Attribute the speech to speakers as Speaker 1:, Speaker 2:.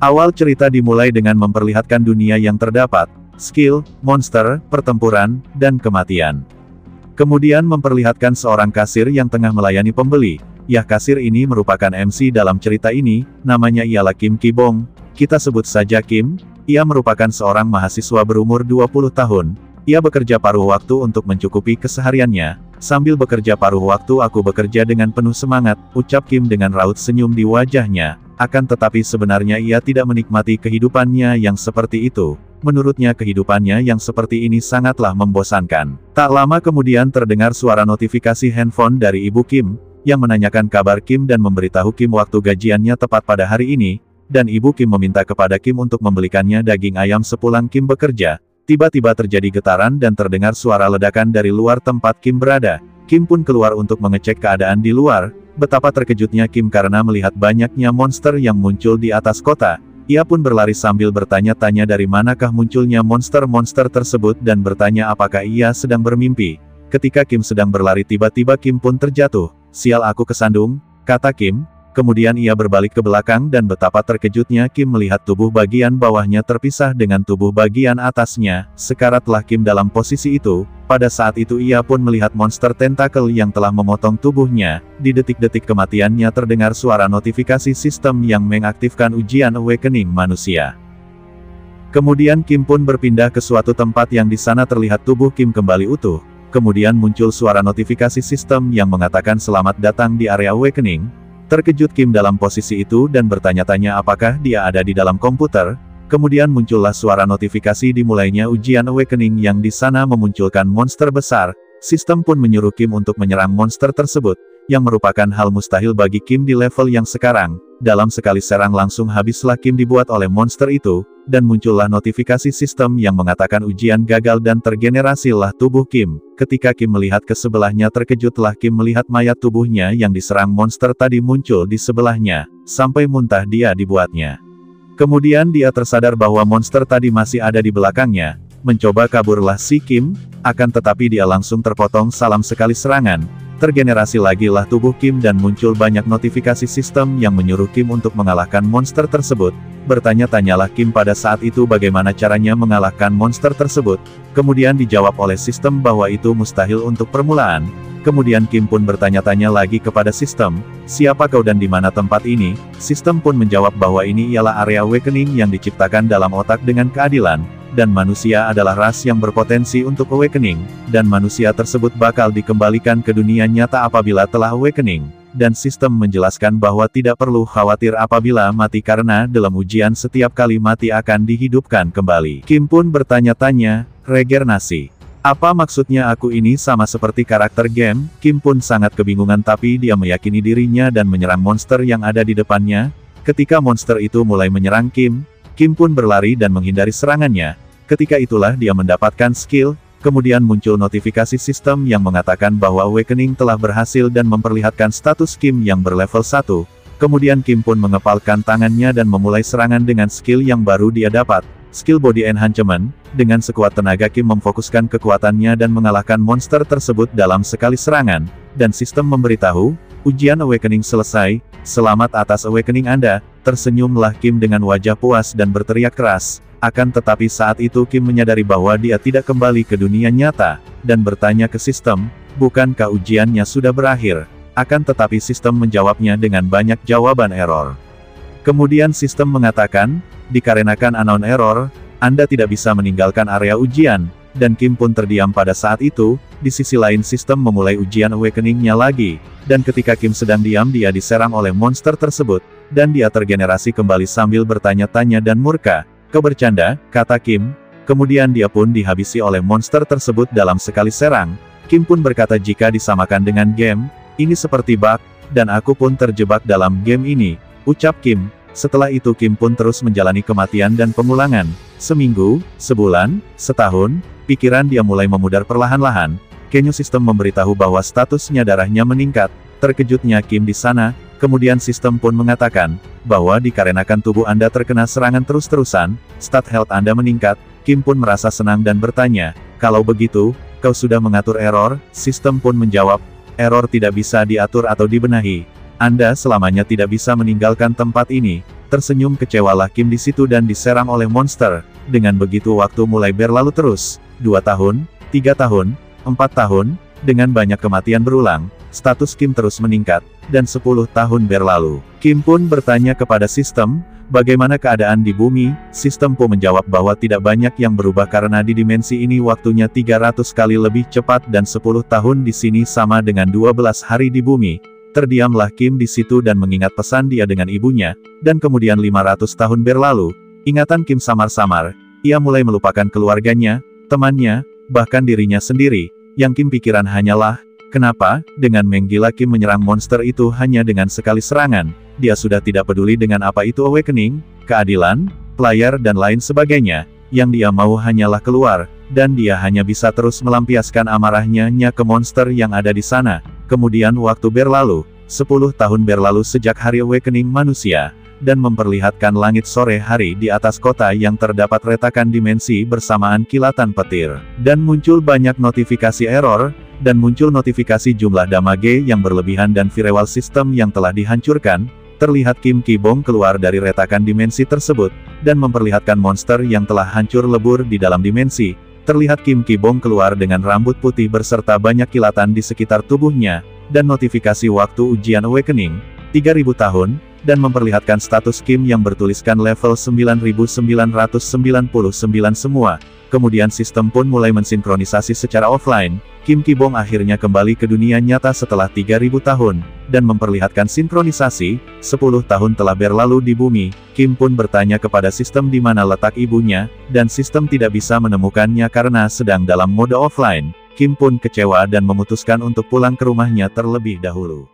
Speaker 1: Awal cerita dimulai dengan memperlihatkan dunia yang terdapat, skill, monster, pertempuran, dan kematian. Kemudian memperlihatkan seorang kasir yang tengah melayani pembeli. Ya, kasir ini merupakan MC dalam cerita ini, namanya ialah Kim Ki-bong. Kita sebut saja Kim. Ia merupakan seorang mahasiswa berumur 20 tahun. Ia bekerja paruh waktu untuk mencukupi kesehariannya. Sambil bekerja paruh waktu aku bekerja dengan penuh semangat, ucap Kim dengan raut senyum di wajahnya. Akan tetapi sebenarnya ia tidak menikmati kehidupannya yang seperti itu. Menurutnya kehidupannya yang seperti ini sangatlah membosankan. Tak lama kemudian terdengar suara notifikasi handphone dari Ibu Kim, yang menanyakan kabar Kim dan memberitahu Kim waktu gajiannya tepat pada hari ini, dan Ibu Kim meminta kepada Kim untuk membelikannya daging ayam sepulang Kim bekerja. Tiba-tiba terjadi getaran dan terdengar suara ledakan dari luar tempat Kim berada. Kim pun keluar untuk mengecek keadaan di luar. Betapa terkejutnya Kim karena melihat banyaknya monster yang muncul di atas kota. Ia pun berlari sambil bertanya-tanya dari manakah munculnya monster-monster tersebut dan bertanya apakah ia sedang bermimpi. Ketika Kim sedang berlari tiba-tiba Kim pun terjatuh. Sial, aku kesandung, kata Kim. Kemudian ia berbalik ke belakang dan betapa terkejutnya Kim melihat tubuh bagian bawahnya terpisah dengan tubuh bagian atasnya. Sekaratlah Kim dalam posisi itu. Pada saat itu ia pun melihat monster tentakel yang telah memotong tubuhnya. Di detik-detik kematiannya terdengar suara notifikasi sistem yang mengaktifkan ujian awakening manusia. Kemudian Kim pun berpindah ke suatu tempat yang di sana terlihat tubuh Kim kembali utuh. Kemudian muncul suara notifikasi sistem yang mengatakan selamat datang di area awakening. Terkejut Kim dalam posisi itu dan bertanya-tanya apakah dia ada di dalam komputer. Kemudian muncullah suara notifikasi dimulainya ujian awakening yang di sana memunculkan monster besar. Sistem pun menyuruh Kim untuk menyerang monster tersebut, yang merupakan hal mustahil bagi Kim di level yang sekarang. Dalam sekali serang langsung habislah Kim dibuat oleh monster itu, dan muncullah notifikasi sistem yang mengatakan ujian gagal dan tergenerasilah tubuh Kim. Ketika Kim melihat ke sebelahnya terkejutlah Kim melihat mayat tubuhnya yang diserang monster tadi muncul di sebelahnya, sampai muntah dia dibuatnya. Kemudian dia tersadar bahwa monster tadi masih ada di belakangnya. Mencoba kaburlah si Kim, akan tetapi dia langsung terpotong salam sekali serangan. Tergenerasi lagi lah tubuh Kim dan muncul banyak notifikasi sistem yang menyuruh Kim untuk mengalahkan monster tersebut. Bertanya-tanyalah Kim pada saat itu bagaimana caranya mengalahkan monster tersebut. Kemudian dijawab oleh sistem bahwa itu mustahil untuk permulaan. Kemudian Kim pun bertanya-tanya lagi kepada sistem, siapa kau dan di mana tempat ini? Sistem pun menjawab bahwa ini ialah area awakening yang diciptakan dalam otak dengan keadilan. Dan manusia adalah ras yang berpotensi untuk awakening, dan manusia tersebut bakal dikembalikan ke dunia nyata apabila telah awakening. Dan sistem menjelaskan bahwa tidak perlu khawatir apabila mati karena dalam ujian setiap kali mati akan dihidupkan kembali. Kim pun bertanya-tanya, regenerasi. Apa maksudnya aku ini sama seperti karakter game? Kim pun sangat kebingungan tapi dia meyakini dirinya dan menyerang monster yang ada di depannya. Ketika monster itu mulai menyerang Kim, Kim pun berlari dan menghindari serangannya. Ketika itulah dia mendapatkan skill, kemudian muncul notifikasi sistem yang mengatakan bahwa awakening telah berhasil dan memperlihatkan status Kim yang berlevel 1. Kemudian Kim pun mengepalkan tangannya dan memulai serangan dengan skill yang baru dia dapat, skill body enhancement. Dengan sekuat tenaga Kim memfokuskan kekuatannya dan mengalahkan monster tersebut dalam sekali serangan, dan sistem memberitahu, ujian awakening selesai, selamat atas awakening Anda. Tersenyumlah Kim dengan wajah puas dan berteriak keras. Akan tetapi saat itu Kim menyadari bahwa dia tidak kembali ke dunia nyata, dan bertanya ke sistem, bukankah ujiannya sudah berakhir? Akan tetapi sistem menjawabnya dengan banyak jawaban error. Kemudian sistem mengatakan, dikarenakan unknown error, Anda tidak bisa meninggalkan area ujian, dan Kim pun terdiam pada saat itu. Di sisi lain sistem memulai ujian awakeningnya lagi, dan ketika Kim sedang diam dia diserang oleh monster tersebut, dan dia tergenerasi kembali sambil bertanya-tanya dan murka. Kau bercanda, kata Kim. Kemudian dia pun dihabisi oleh monster tersebut dalam sekali serang. Kim pun berkata jika disamakan dengan game, ini seperti bug, dan aku pun terjebak dalam game ini, ucap Kim. Setelah itu Kim pun terus menjalani kematian dan pengulangan. Seminggu, sebulan, setahun, pikiran dia mulai memudar perlahan-lahan. Kenyu sistem memberitahu bahwa statusnya darahnya meningkat. Terkejutnya Kim di sana. Kemudian sistem pun mengatakan, bahwa dikarenakan tubuh Anda terkena serangan terus-terusan, stat health Anda meningkat. Kim pun merasa senang dan bertanya, kalau begitu, kau sudah mengatur error? Sistem pun menjawab, error tidak bisa diatur atau dibenahi. Anda selamanya tidak bisa meninggalkan tempat ini. Tersenyum kecewalah Kim di situ dan diserang oleh monster. Dengan begitu waktu mulai berlalu terus. 2 tahun, 3 tahun, 4 tahun, dengan banyak kematian berulang, status Kim terus meningkat, dan 10 tahun berlalu. Kim pun bertanya kepada sistem, bagaimana keadaan di bumi? Sistem pun menjawab bahwa tidak banyak yang berubah karena di dimensi ini waktunya 300 kali lebih cepat dan 10 tahun di sini sama dengan 12 hari di bumi. Terdiamlah Kim di situ dan mengingat pesan dia dengan ibunya, dan kemudian 500 tahun berlalu, ingatan Kim samar-samar, ia mulai melupakan keluarganya, temannya, bahkan dirinya sendiri, yang Kim pikiran hanyalah, kenapa, dengan menggila Kim menyerang monster itu hanya dengan sekali serangan, dia sudah tidak peduli dengan apa itu awakening, keadilan, player dan lain sebagainya, yang dia mau hanyalah keluar, dan dia hanya bisa terus melampiaskan amarahnya ke monster yang ada di sana. Kemudian waktu berlalu, 10 tahun berlalu sejak hari awakening manusia, dan memperlihatkan langit sore hari di atas kota yang terdapat retakan dimensi bersamaan kilatan petir. Dan muncul banyak notifikasi error, dan muncul notifikasi jumlah damage yang berlebihan dan firewall sistem yang telah dihancurkan. Terlihat Kim Ki-bong keluar dari retakan dimensi tersebut, dan memperlihatkan monster yang telah hancur lebur di dalam dimensi. Terlihat Kim Ki-bong keluar dengan rambut putih berserta banyak kilatan di sekitar tubuhnya, dan notifikasi waktu ujian awakening, 3000 tahun, dan memperlihatkan status Kim yang bertuliskan level 9999 semua. Kemudian sistem pun mulai mensinkronisasi secara offline. Kim Ki-bong akhirnya kembali ke dunia nyata setelah 3000 tahun, dan memperlihatkan sinkronisasi. 10 tahun telah berlalu di bumi. Kim pun bertanya kepada sistem di mana letak ibunya, dan sistem tidak bisa menemukannya karena sedang dalam mode offline. Kim pun kecewa dan memutuskan untuk pulang ke rumahnya terlebih dahulu.